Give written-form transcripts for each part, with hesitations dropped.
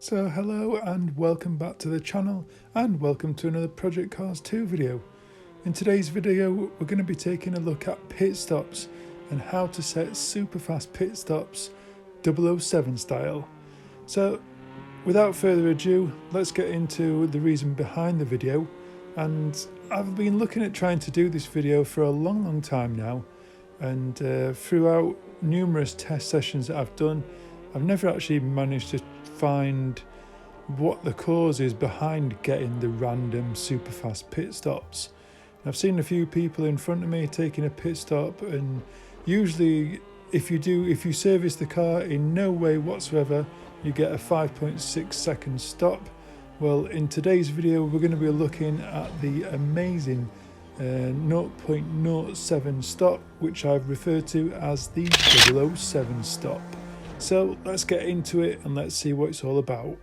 So hello and welcome back to the channel, and welcome to another Project Cars 2 video. In today's video we're going to be taking a look at pit stops and how to set super fast pit stops 007 style. So without further ado, let's get into the reason behind the video. And I've been looking at trying to do this video for a long time now, and throughout numerous test sessions that I've done, I've never actually managed to find what the cause is behind getting the random super fast pit stops. I've seen a few people in front of me taking a pit stop, and usually if you service the car in no way whatsoever, you get a 5.6 second stop. Well, in today's video we're going to be looking at the amazing 0.07 stop, which I've referred to as the 007 stop. So let's get into it and let's see what it's all about.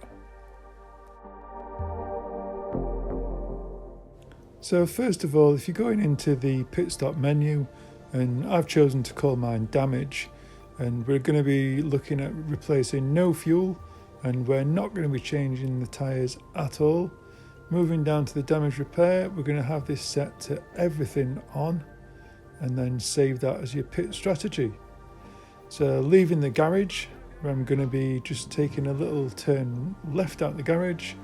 So first of all, if you're going into the pit stop menu, and I've chosen to call mine damage, and we're going to be looking at replacing no fuel, and we're not going to be changing the tyres at all. Moving down to the damage repair, we're going to have this set to everything on, and then save that as your pit strategy. So leaving the garage, where I'm going to be just taking a little turn left out the garage,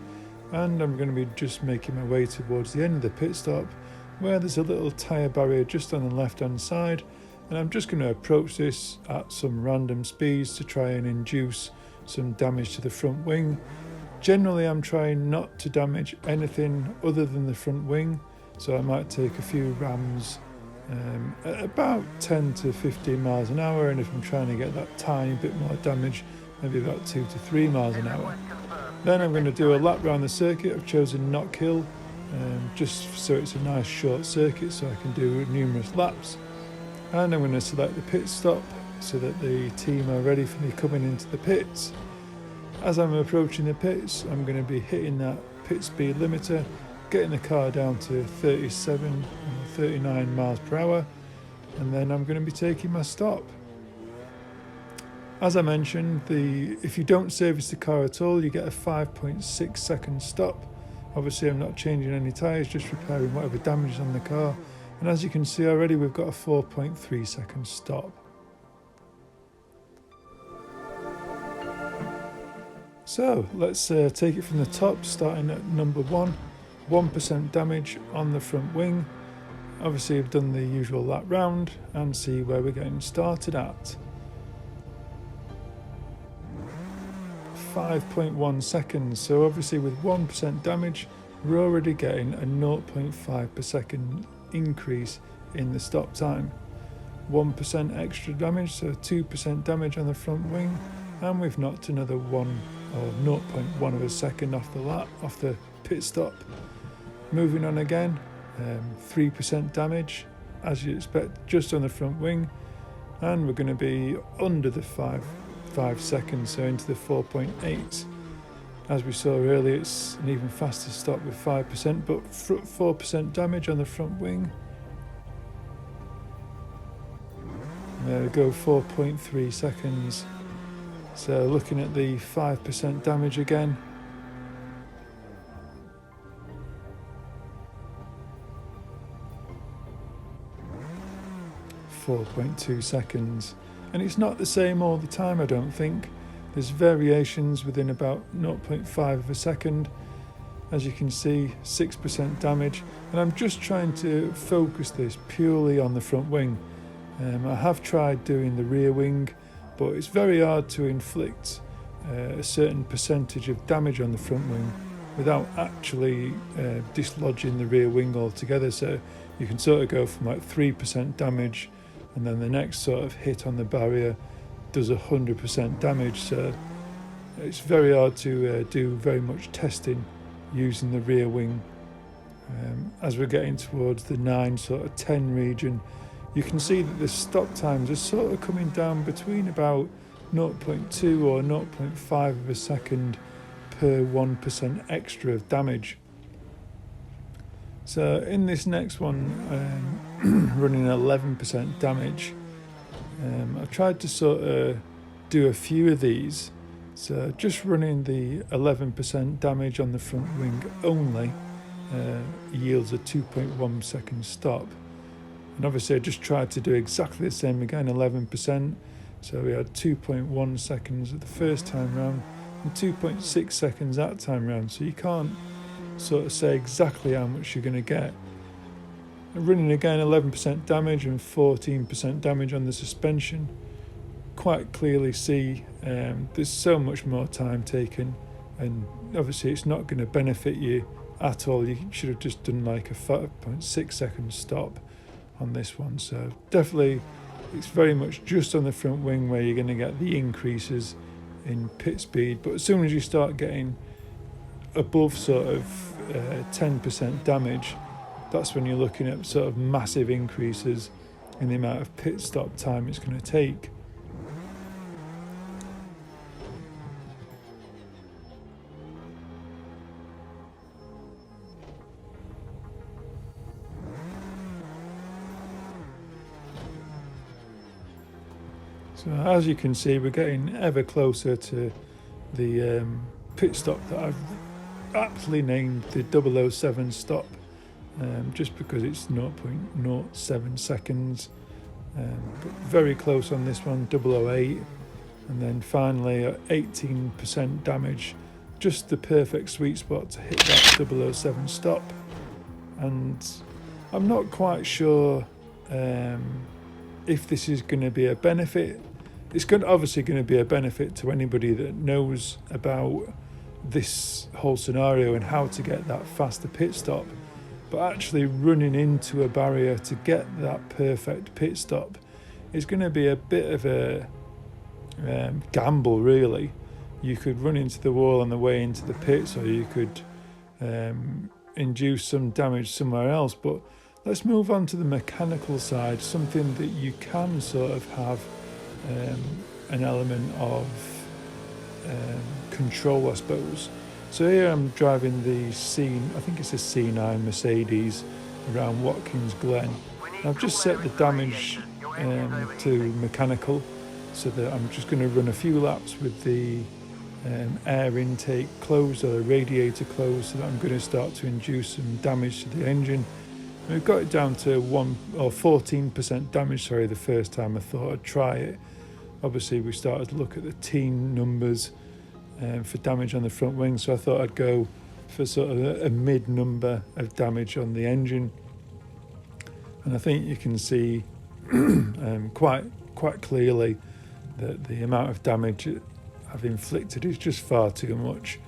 and I'm going to be just making my way towards the end of the pit stop, where there's a little tyre barrier just on the left hand side, and I'm just going to approach this at some random speeds to try and induce some damage to the front wing. Generally I'm trying not to damage anything other than the front wing, so I might take a few rams at about 10 to 15 miles an hour, and if I'm trying to get that tiny bit more damage, maybe about 2 to 3 miles an hour. Then I'm going to do a lap around the circuit. I've chosen not kill, just so it's a nice short circuit so I can do numerous laps. And I'm going to select the pit stop so that the team are ready for me coming into the pits. As I'm approaching the pits, I'm going to be hitting that pit speed limiter, getting the car down to 37 or 39 miles per hour, and then I'm going to be taking my stop. As I mentioned, if you don't service the car at all, you get a 5.6 second stop. Obviously I'm not changing any tyres, just repairing whatever damage is on the car, and as you can see already, we've got a 4.3 second stop. So let's take it from the top, starting at number 1. 1% damage on the front wing. Obviously I've done the usual lap round and see where we're getting started at. 5.1 seconds, so obviously with 1% damage we're already getting a 0.5 per second increase in the stop time. 1% extra damage, so 2% damage on the front wing, and we've knocked another 1 or 0.1 of a second off the pit stop. Moving on again, 3% damage as you expect just on the front wing, and we're going to be under the 5 seconds, so into the 4.8. As we saw earlier, it's an even faster stop with 5%, but 4% damage on the front wing. There we go, 4.3 seconds. So looking at the 5% damage again. 4.2 seconds, and it's not the same all the time, I don't think. There's variations within about 0.5 of a second. As you can see, 6% damage, and I'm just trying to focus this purely on the front wing. I have tried doing the rear wing, but it's very hard to inflict a certain percentage of damage on the front wing without actually dislodging the rear wing altogether. So you can sort of go from like 3% damage, and then the next sort of hit on the barrier does 100% damage. So it's very hard to do very much testing using the rear wing. As we're getting towards the 9 sort of 10 region, you can see that the stop times are sort of coming down between about 0.2 or 0.5 of a second per 1% extra of damage. So in this next one, running 11% damage, I've tried to sort of do a few of these So just running the 11% damage on the front wing only yields a 2.1 second stop. And obviously I just tried to do exactly the same again, 11%. So we had 2.1 seconds at the first time round and 2.6 seconds that time round. So you can't sort of say exactly how much you're going to get. And running again 11% damage and 14% damage on the suspension, quite clearly see there's so much more time taken, and obviously it's not going to benefit you at all. You should have just done like a 5.6 second stop on this one. So definitely it's very much just on the front wing where you're going to get the increases in pit speed, but as soon as you start getting above sort of 10% damage, that's when you're looking at sort of massive increases in the amount of pit stop time it's going to take. So as you can see, we're getting ever closer to the pit stop that I've aptly named the 007 stop, just because it's 0.07 seconds, but very close on this one, 008, and then finally at 18% damage, just the perfect sweet spot to hit that 007 stop. And I'm not quite sure if this is going to be a benefit. It's obviously going to be a benefit to anybody that knows about this whole scenario and how to get that faster pit stop. But actually running into a barrier to get that perfect pit stop is going to be a bit of a gamble, really. You could run into the wall on the way into the pits, or you could induce some damage somewhere else. But let's move on to the mechanical side, something that you can sort of have an element of control, I suppose. So here I'm driving the I think it's a C9 Mercedes around Watkins Glen. And I've just set the damage to mechanical, so that I'm just going to run a few laps with the air intake closed, or the radiator closed, so that I'm going to start to induce some damage to the engine. And we've got it down to 14% damage, the first time I thought I'd try it. Obviously we started to look at the teen numbers for damage on the front wing, so I thought I'd go for sort of a mid number of damage on the engine. And I think you can see quite clearly that the amount of damage I've inflicted is just far too much.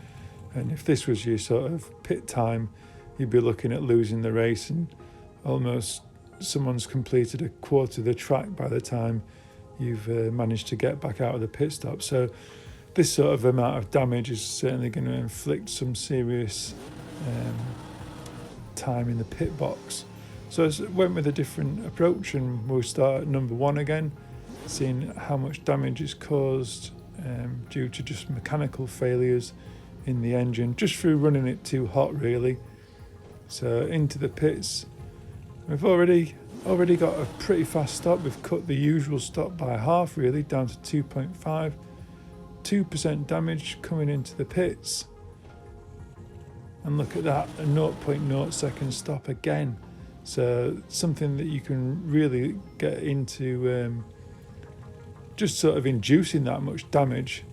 And if this was your sort of pit time, you'd be looking at losing the race, and almost someone's completed a quarter of the track by the time you've managed to get back out of the pit stop. So this sort of amount of damage is certainly going to inflict some serious time in the pit box. So I went with a different approach, and we'll start at number 1 again, seeing how much damage is caused due to just mechanical failures in the engine, just through running it too hot, really. So into the pits. We've already got a pretty fast stop. We've cut the usual stop by half, really, down to 2.5. 2% damage coming into the pits. And look at that, a 0.0 second stop again. So something that you can really get into just sort of inducing that much damage.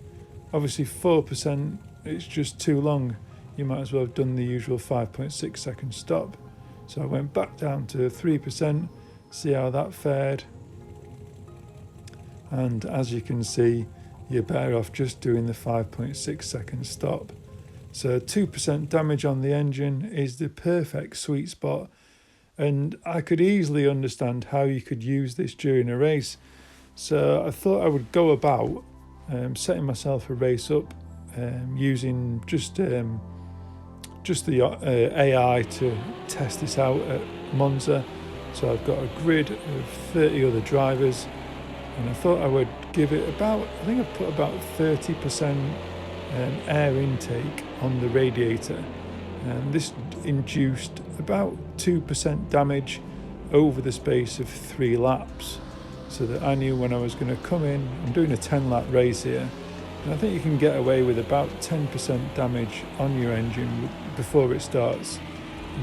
Obviously 4%, it's just too long. You might as well have done the usual 5.6 second stop. So I went back down to 3%, see how that fared. And as you can see, you're better off just doing the 5.6 second stop. So 2% damage on the engine is the perfect sweet spot. And I could easily understand how you could use this during a race. So I thought I would go about setting myself a race up using just the AI to test this out at Monza. So I've got a grid of 30 other drivers, and I thought I would give it I think I've put about 30% air intake on the radiator, and this induced about 2% damage over the space of 3 laps, so that I knew when I was going to come in, I'm doing a 10 lap race here, And I think you can get away with about 10% damage on your engine before it starts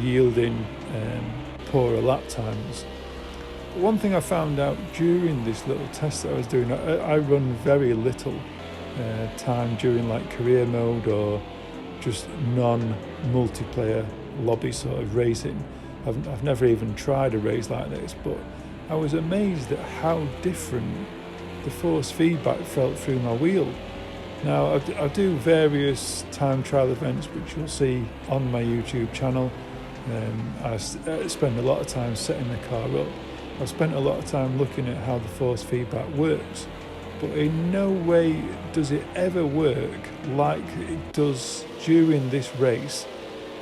yielding poorer lap times. But one thing I found out during this little test that I was doing, I run very little time during like career mode or just non-multiplayer lobby sort of racing. I've never even tried a race like this, but I was amazed at how different the force feedback felt through my wheel. Now I do various time trial events which you'll see on my YouTube channel. I spend a lot of time setting the car up. I've spent a lot of time looking at how the force feedback works, but in no way does it ever work like it does during this race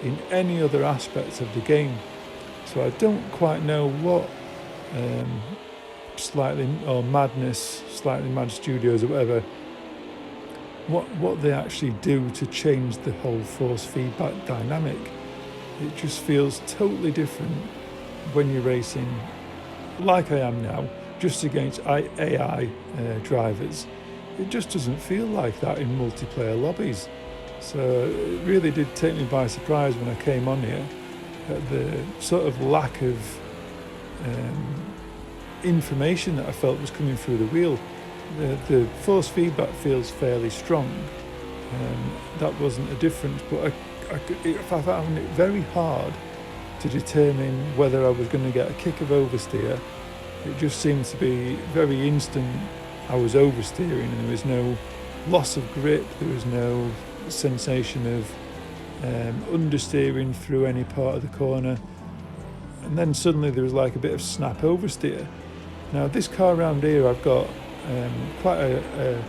in any other aspect of the game. So I don't quite know what Slightly Mad Studios or whatever, what they actually do to change the whole force feedback dynamic. It just feels totally different when you're racing like I am now, just against AI drivers. It just doesn't feel like that in multiplayer lobbies. So it really did take me by surprise when I came on here at the sort of lack of information that I felt was coming through the wheel. The force feedback feels fairly strong. That wasn't a difference, but I found it very hard to determine whether I was going to get a kick of oversteer. It just seemed to be very instant. I was oversteering and there was no loss of grip, there was no sensation of understeering through any part of the corner, and then suddenly there was like a bit of snap oversteer. Now this car around here, I've got quite a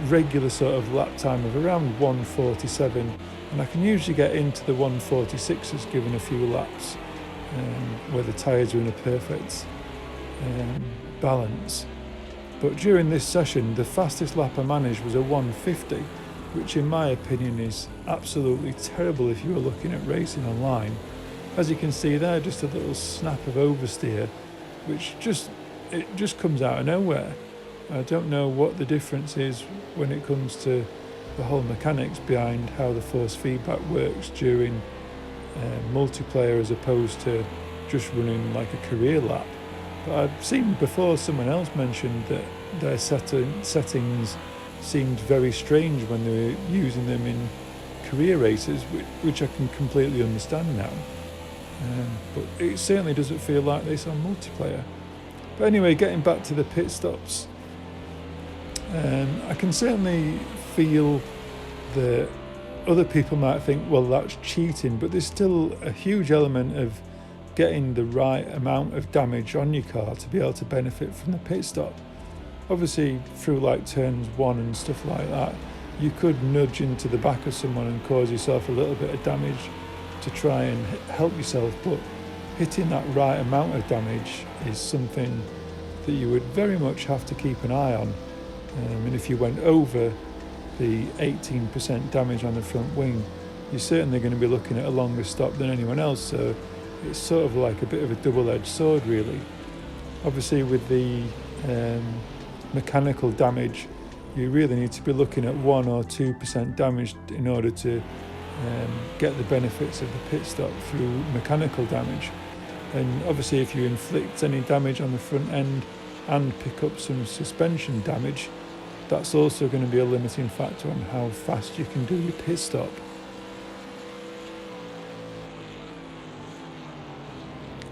regular sort of lap time of around 1:47, and I can usually get into the 1:46s given a few laps where the tyres are in a perfect balance. But during this session, the fastest lap I managed was a 1:50, which in my opinion is absolutely terrible if you were looking at racing online. As you can see there, just a little snap of oversteer, which just comes out of nowhere. I don't know what the difference is when it comes to the whole mechanics behind how the force feedback works during multiplayer as opposed to just running like a career lap. But I've seen before someone else mentioned that their settings seemed very strange when they were using them in career races, which I can completely understand now. But it certainly doesn't feel like this on multiplayer. But anyway, getting back to the pit stops, I can certainly feel that other people might think, well, that's cheating, but there's still a huge element of getting the right amount of damage on your car to be able to benefit from the pit stop. Obviously, through like turns 1 and stuff like that, you could nudge into the back of someone and cause yourself a little bit of damage to try and help yourself, but hitting that right amount of damage is something that you would very much have to keep an eye on. And if you went over the 18% damage on the front wing, you're certainly going to be looking at a longer stop than anyone else. So it's sort of like a bit of a double-edged sword, really. Obviously, with the mechanical damage, you really need to be looking at 1 or 2% damage in order to get the benefits of the pit stop through mechanical damage. And obviously, if you inflict any damage on the front end and pick up some suspension damage, that's also going to be a limiting factor on how fast you can do your pit stop.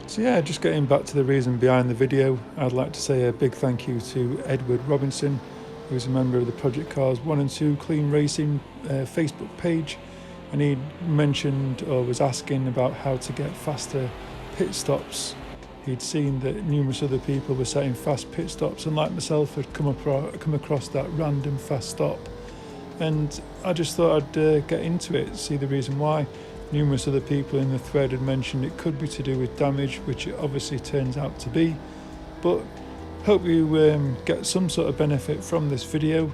So yeah, just getting back to the reason behind the video, I'd like to say a big thank you to Edward Robinson, who's a member of the Project Cars 1 and 2 Clean Racing Facebook page, and he mentioned or was asking about how to get faster pit stops. He'd seen that numerous other people were setting fast pit stops, and like myself had come across that random fast stop, and I just thought I'd get into it, see the reason why. Numerous other people in the thread had mentioned it could be to do with damage, which it obviously turns out to be, but hope you get some sort of benefit from this video.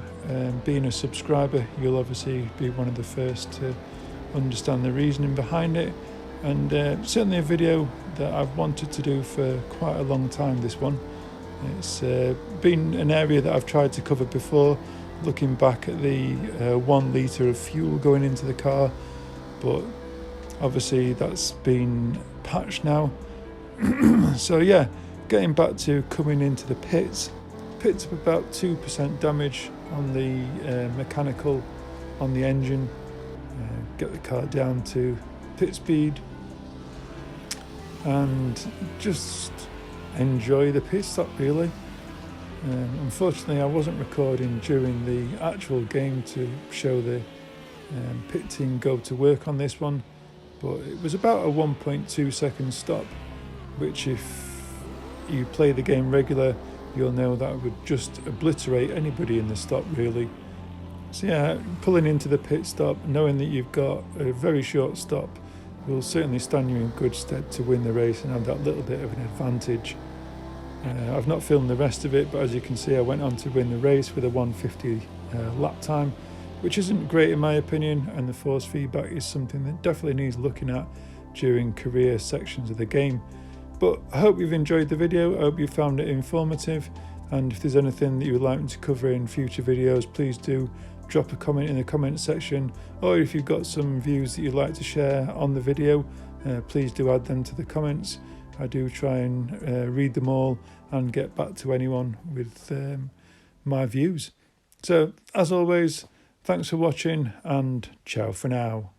Being a subscriber, you'll obviously be one of the first to understand the reasoning behind it, and certainly a video that I've wanted to do for quite a long time, this one. It's been an area that I've tried to cover before, looking back at the 1 litre of fuel going into the car, but obviously that's been patched now. So yeah, getting back to coming into the pits, picked up about 2% damage on the mechanical on the engine. Get the car down to pit speed and just enjoy the pit stop really. Unfortunately I wasn't recording during the actual game to show the pit team go to work on this one, but it was about a 1.2 second stop, which if you play the game regular you'll know that would just obliterate anybody in the stop really. So yeah, pulling into the pit stop, knowing that you've got a very short stop will certainly stand you in good stead to win the race and have that little bit of an advantage. I've not filmed the rest of it, but as you can see I went on to win the race with a 150 lap time, which isn't great in my opinion, and the force feedback is something that definitely needs looking at during career sections of the game. But I hope you've enjoyed the video, I hope you found it informative, and if there's anything that you would like me to cover in future videos, please do drop a comment in the comment section, or if you've got some views that you'd like to share on the video, please do add them to the comments. I do try and read them all and get back to anyone with my views. So as always, thanks for watching and ciao for now.